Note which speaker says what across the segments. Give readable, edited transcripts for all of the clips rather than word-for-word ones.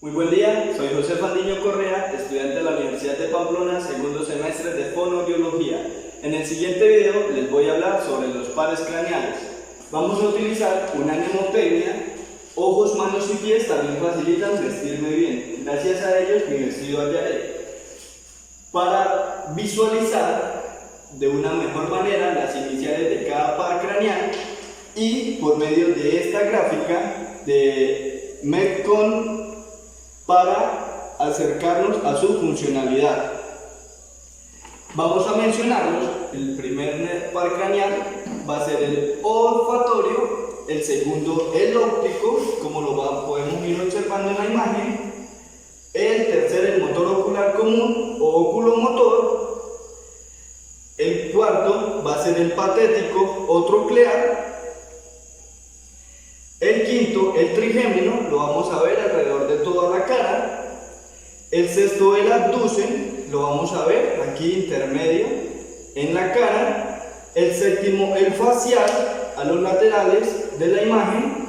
Speaker 1: Muy buen día, soy José Fandiño Correa, estudiante de la Universidad de Pamplona, segundo semestre de Fonoaudiología. En el siguiente video les voy a hablar sobre los pares craneales. Vamos a utilizar una mnemotecnia. Ojos, manos y pies también facilitan vestirme bien. Gracias a ellos mi vestido hallaré. Para visualizar de una mejor manera las iniciales de cada par craneal y por medio de esta gráfica de Metcon para acercarnos a su funcionalidad. Vamos a mencionarlos. El primer par craneal va a ser el olfatorio, el segundo el óptico, como lo podemos ir observando en la imagen, el tercer el motor ocular común o oculomotor, el cuarto va a ser el patético o troclear, el quinto, el trigémino, lo vamos a ver alrededor de toda la cara. El sexto, el abducen, lo vamos a ver aquí intermedio en la cara. El séptimo, el facial, a los laterales de la imagen.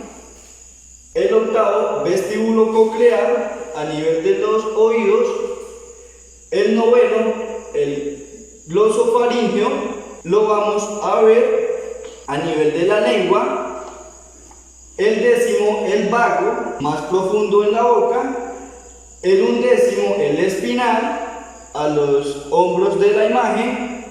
Speaker 1: El octavo, vestíbulo coclear, a nivel de los oídos. El noveno, el glosofaringeo, lo vamos a ver a nivel de la lengua. El décimo, el vago, más profundo en la boca. El undécimo, el espinal, a los hombros de la imagen.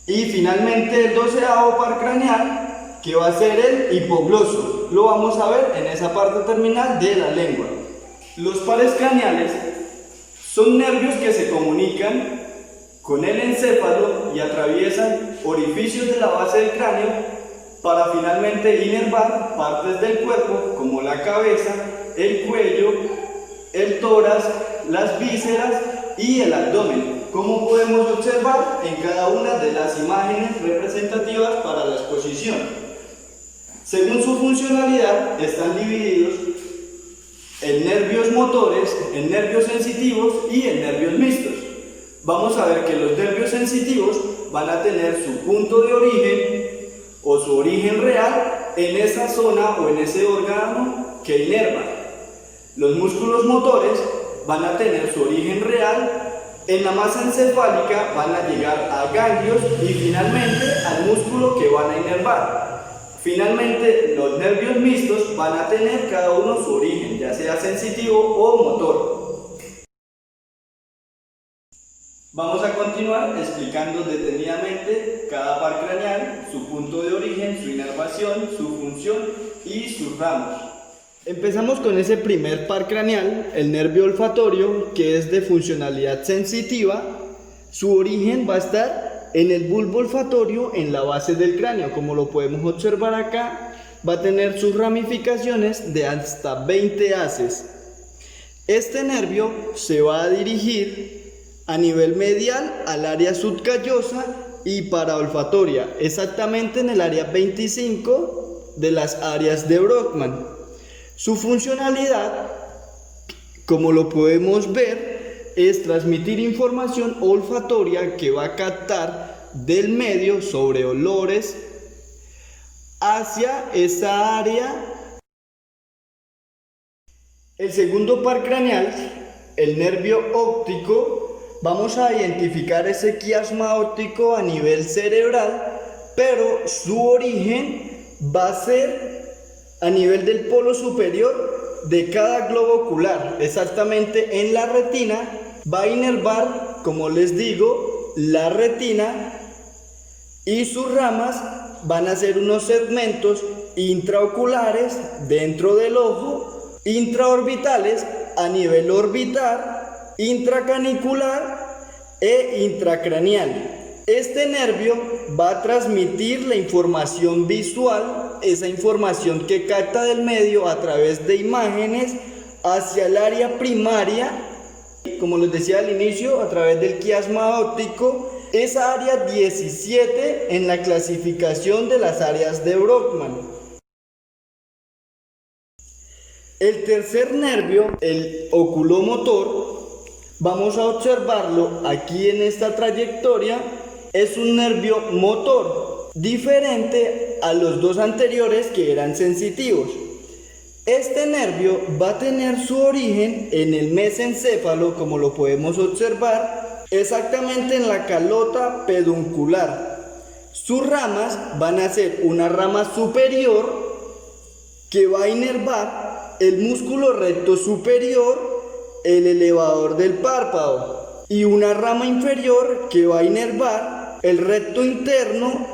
Speaker 1: Y finalmente el doceavo par craneal, que va a ser el hipogloso. Lo vamos a ver en esa parte terminal de la lengua. Los pares craneales son nervios que se comunican con el encéfalo y atraviesan orificios de la base del cráneo para finalmente inervar partes del cuerpo como la cabeza, el cuello, el tórax, las vísceras y el abdomen, como podemos observar en cada una de las imágenes representativas para la exposición. Según su funcionalidad están divididos en nervios motores, en nervios sensitivos y en nervios mixtos. Vamos a ver que los nervios sensitivos van a tener su punto de origen o su origen real en esa zona o en ese órgano que inerva. Los músculos motores van a tener su origen real en la masa encefálica, van a llegar a ganglios y finalmente al músculo que van a inervar. Finalmente, los nervios mixtos van a tener cada uno su origen, ya sea sensitivo o motor. Vamos a continuar explicando detenidamente cada par craneal, su punto de origen, su inervación, su función y sus ramos. Empezamos con ese primer par craneal, el nervio olfatorio, que es de funcionalidad sensitiva. Su origen va a estar en el bulbo olfatorio, en la base del cráneo, como lo podemos observar acá. Va a tener sus ramificaciones de hasta 20 haces. Este nervio se va a dirigir a nivel medial al área subcallosa y paraolfatoria, exactamente en el área 25 de las áreas de Brockman. Su funcionalidad, como lo podemos ver, es transmitir información olfatoria que va a captar del medio sobre olores hacia esa área. El segundo par craneal, el nervio óptico, vamos a identificar ese quiasma óptico a nivel cerebral, pero su origen va a ser a nivel del polo superior de cada globo ocular, exactamente en la retina. Va a inervar, como les digo, la retina y sus ramas van a ser unos segmentos intraoculares dentro del ojo, intraorbitales a nivel orbital, intracanicular e intracraneal. Este nervio va a transmitir la información visual, esa información que capta del medio a través de imágenes hacia el área primaria, como les decía al inicio, a través del quiasma óptico, esa área 17 en la clasificación de las áreas de Brockman. El tercer nervio, el oculomotor, vamos a observarlo aquí en esta trayectoria. Es un nervio motor, diferente a los dos anteriores que eran sensitivos. Este nervio va a tener su origen en el mesencéfalo, como lo podemos observar, exactamente en la calota peduncular. Sus ramas van a ser una rama superior que va a inervar el músculo recto superior, el elevador del párpado, y una rama inferior que va a inervar el recto interno,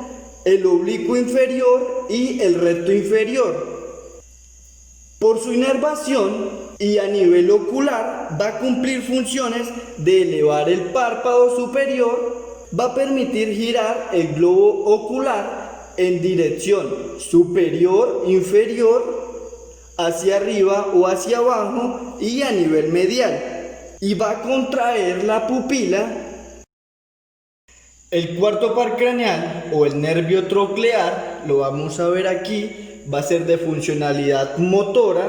Speaker 1: el oblicuo inferior y el recto inferior. Por su inervación y a nivel ocular va a cumplir funciones de elevar el párpado superior, va a permitir girar el globo ocular en dirección superior, inferior, hacia arriba o hacia abajo y a nivel medial, y va a contraer la pupila. El cuarto par craneal o el nervio troclear, lo vamos a ver aquí, va a ser de funcionalidad motora.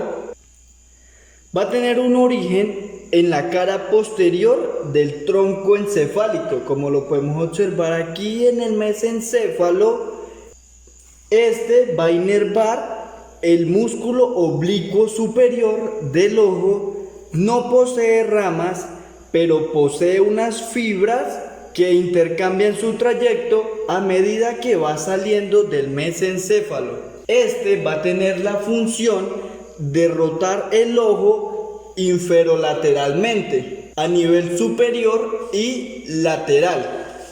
Speaker 1: Va a tener un origen en la cara posterior del tronco encefálico, como lo podemos observar aquí en el mesencéfalo. Este va a inervar el músculo oblicuo superior del ojo. No posee ramas, pero posee unas fibras que intercambian su trayecto a medida que va saliendo del mesencéfalo. Este va a tener la función de rotar el ojo inferolateralmente a nivel superior y lateral.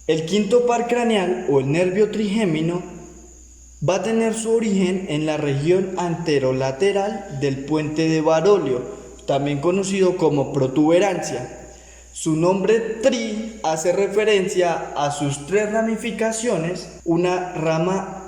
Speaker 1: El quinto par craneal o el nervio trigémino va a tener su origen en la región anterolateral del puente de Barolio, también conocido como protuberancia. Su nombre tri hace referencia a sus tres ramificaciones, una rama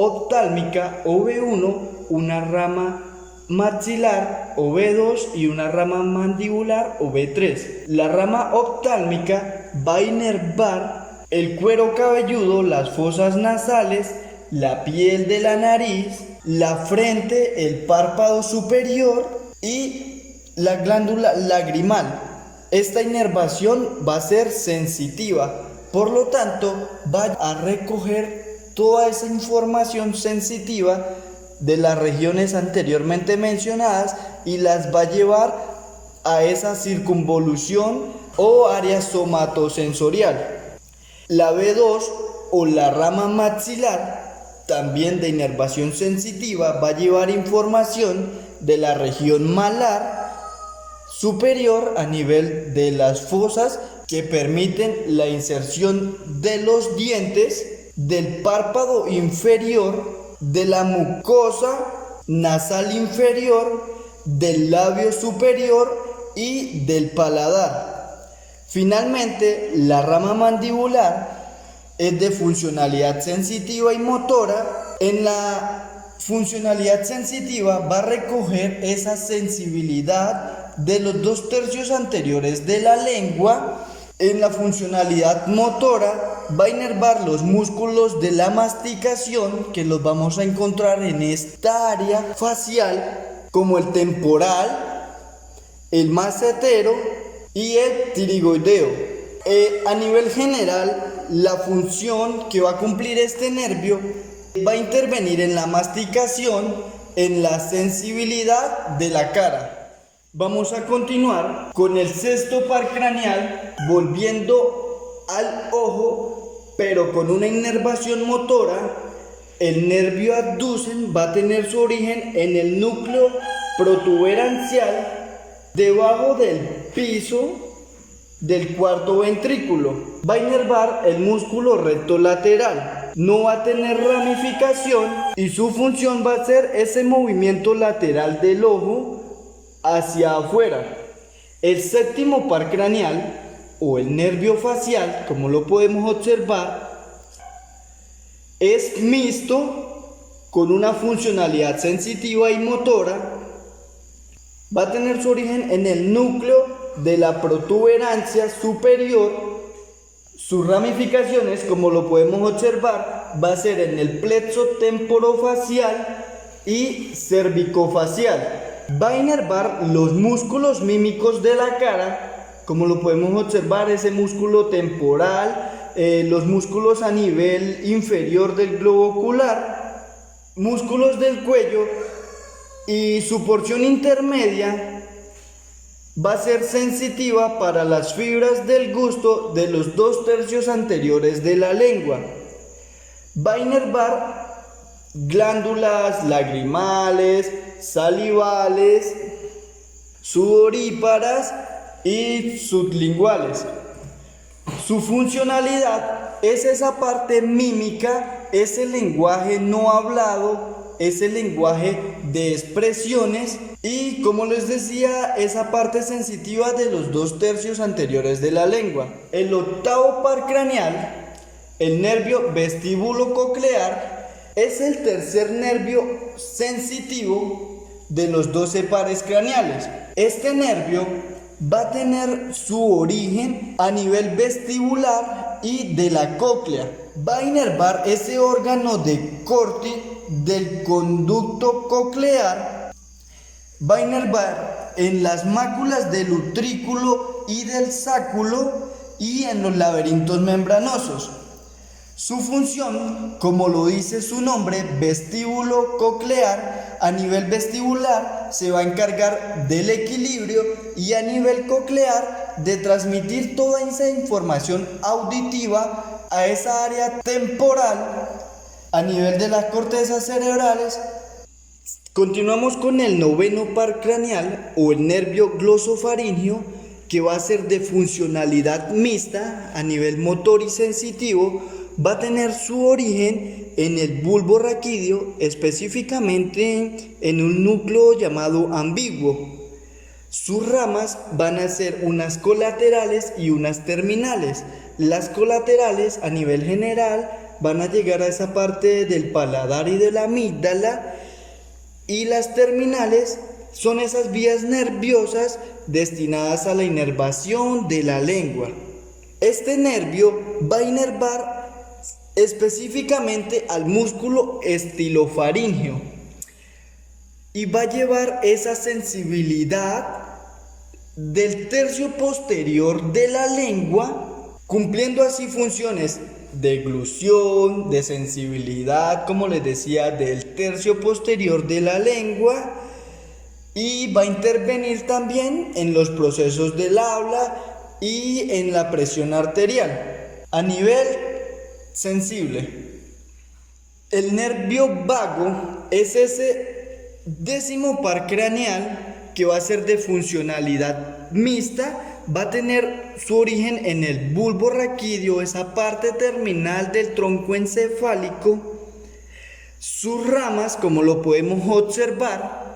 Speaker 1: oftálmica o V1, una rama maxilar o V2 y una rama mandibular o V3. La rama oftálmica va a inervar el cuero cabelludo, las fosas nasales, la piel de la nariz, la frente, el párpado superior y la glándula lagrimal. Esta inervación va a ser sensitiva, por lo tanto va a recoger toda esa información sensitiva de las regiones anteriormente mencionadas y las va a llevar a esa circunvolución o área somatosensorial. La B2 o la rama maxilar, también de inervación sensitiva, va a llevar información de la región malar superior a nivel de las fosas que permiten la inserción de los dientes, del párpado inferior, de la mucosa nasal inferior, del labio superior y del paladar. Finalmente, la rama mandibular es de funcionalidad sensitiva y motora. En la funcionalidad sensitiva va a recoger esa sensibilidad de los 2/3 anteriores de la lengua. En la funcionalidad motora va a inervar los músculos de la masticación, que los vamos a encontrar en esta área facial, como el temporal, el macetero y el pterigoideo. A nivel general, la función que va a cumplir este nervio va a intervenir en la masticación, en la sensibilidad de la cara. Vamos a continuar con el sexto par craneal, volviendo al ojo, pero con una inervación motora. El nervio abducen va a tener su origen en el núcleo protuberancial, debajo del piso del cuarto ventrículo. Va a inervar el músculo recto lateral. No va a tener ramificación y su función va a ser ese movimiento lateral del ojo hacia afuera. El séptimo par craneal o el nervio facial, como lo podemos observar, es mixto con una funcionalidad sensitiva y motora. Va a tener su origen en el núcleo de la protuberancia superior. Sus ramificaciones, como lo podemos observar, va a ser en el plexo temporofacial y cervicofacial. Va a inervar los músculos mímicos de la cara, como lo podemos observar, ese músculo temporal, los músculos a nivel inferior del globo ocular, músculos del cuello y su porción intermedia va a ser sensitiva para las fibras del gusto de los 2/3 anteriores de la lengua. Va a inervar glándulas lagrimales, salivales, sudoríparas y sublinguales. Su funcionalidad es esa parte mímica, ese lenguaje no hablado, ese lenguaje de expresiones y, como les decía, esa parte sensitiva de los 2/3 anteriores de la lengua. El octavo par craneal, el nervio vestíbulo-coclear, es el tercer nervio sensitivo de los 12 pares craneales. Este nervio va a tener su origen a nivel vestibular y de la cóclea. Va a inervar ese órgano de Corti del conducto coclear. Va a inervar en las máculas del utrículo y del sáculo y en los laberintos membranosos. Su función, como lo dice su nombre, vestíbulo coclear, a nivel vestibular se va a encargar del equilibrio y a nivel coclear de transmitir toda esa información auditiva a esa área temporal a nivel de las cortezas cerebrales. Continuamos con el noveno par craneal o el nervio glosofaríngeo, que va a ser de funcionalidad mixta a nivel motor y sensitivo. Va a tener su origen en el bulbo raquídeo, específicamente en un núcleo llamado ambiguo. Sus ramas van a ser unas colaterales y unas terminales. Las colaterales a nivel general van a llegar a esa parte del paladar y de la amígdala, y las terminales son esas vías nerviosas destinadas a la inervación de la lengua. Este nervio va a inervar específicamente al músculo estilofaríngeo y va a llevar esa sensibilidad del tercio posterior de la lengua, cumpliendo así funciones de eglusión, de sensibilidad, como les decía, del tercio posterior de la lengua, y va a intervenir también en los procesos del habla y en la presión arterial. A nivel sensible, el nervio vago es ese décimo par craneal que va a ser de funcionalidad mixta. Va a tener su origen en el bulbo raquídeo, esa parte terminal del tronco encefálico. Sus ramas, como lo podemos observar,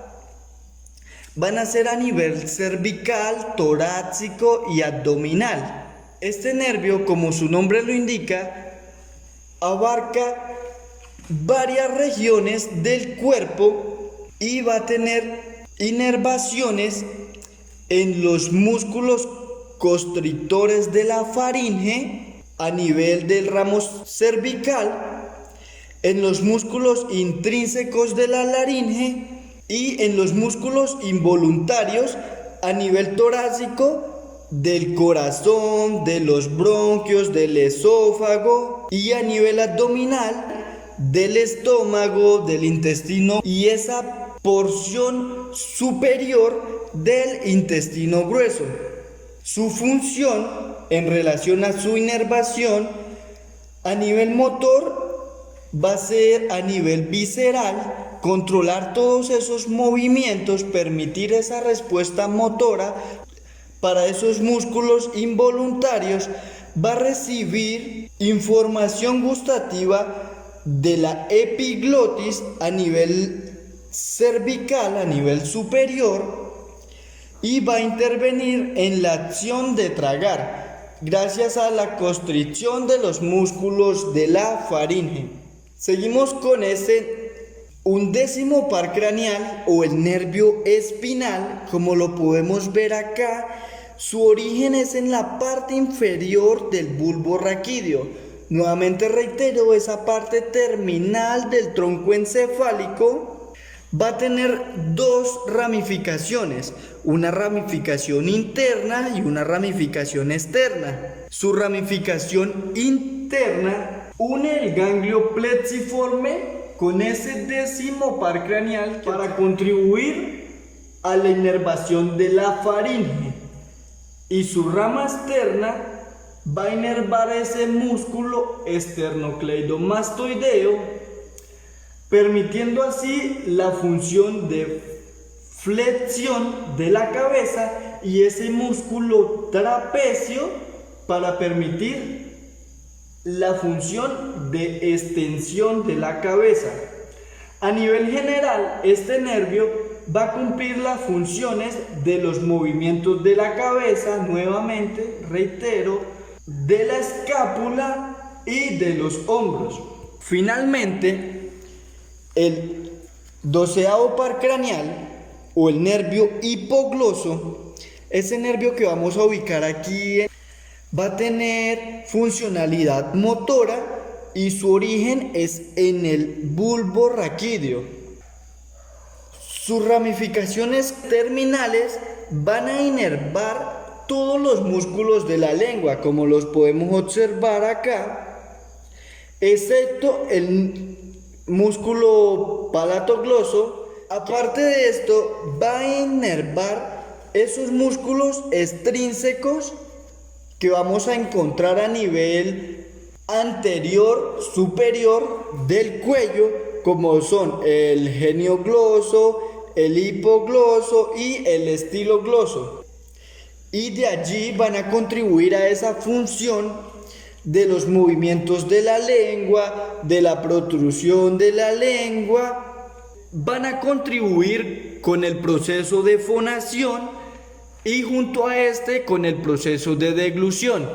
Speaker 1: van a ser a nivel cervical, torácico y abdominal. Este nervio, como su nombre lo indica, abarca varias regiones del cuerpo y va a tener inervaciones en los músculos constrictores de la faringe a nivel del ramo cervical, en los músculos intrínsecos de la laringe y en los músculos involuntarios a nivel torácico, del corazón, de los bronquios, del esófago, y a nivel abdominal del estómago, del intestino y esa porción superior del intestino grueso. Su función en relación a su inervación a nivel motor va a ser a nivel visceral, controlar todos esos movimientos, permitir esa respuesta motora. Para esos músculos involuntarios va a recibir información gustativa de la epiglotis a nivel cervical, a nivel superior, y va a intervenir en la acción de tragar gracias a la constricción de los músculos de la faringe. Seguimos con ese undécimo par craneal o el nervio espinal, como lo podemos ver acá. Su origen es en la parte inferior del bulbo raquídeo. Nuevamente reitero, esa parte terminal del tronco encefálico va a tener dos ramificaciones, una ramificación interna y una ramificación externa. Su ramificación interna une el ganglio plexiforme con ese décimo par craneal para contribuir a la inervación de la faringe, y su rama externa va a inervar ese músculo esternocleidomastoideo, permitiendo así la función de flexión de la cabeza y ese músculo trapecio para permitir la función de extensión de la cabeza. A nivel general, este nervio va a cumplir las funciones de los movimientos de la cabeza, nuevamente, reitero, de la escápula y de los hombros. Finalmente, el 12º par craneal o el nervio hipogloso, ese nervio que vamos a ubicar aquí, va a tener funcionalidad motora y su origen es en el bulbo raquídeo. Sus ramificaciones terminales van a inervar todos los músculos de la lengua, como los podemos observar acá, excepto el músculo palatogloso. Aparte de esto, va a inervar esos músculos extrínsecos que vamos a encontrar a nivel anterior, superior del cuello, como son el geniogloso, el hipogloso y el estilogloso. Y de allí van a contribuir a esa función de los movimientos de la lengua, de la protrusión de la lengua. Van a contribuir con el proceso de fonación y junto a este con el proceso de deglución.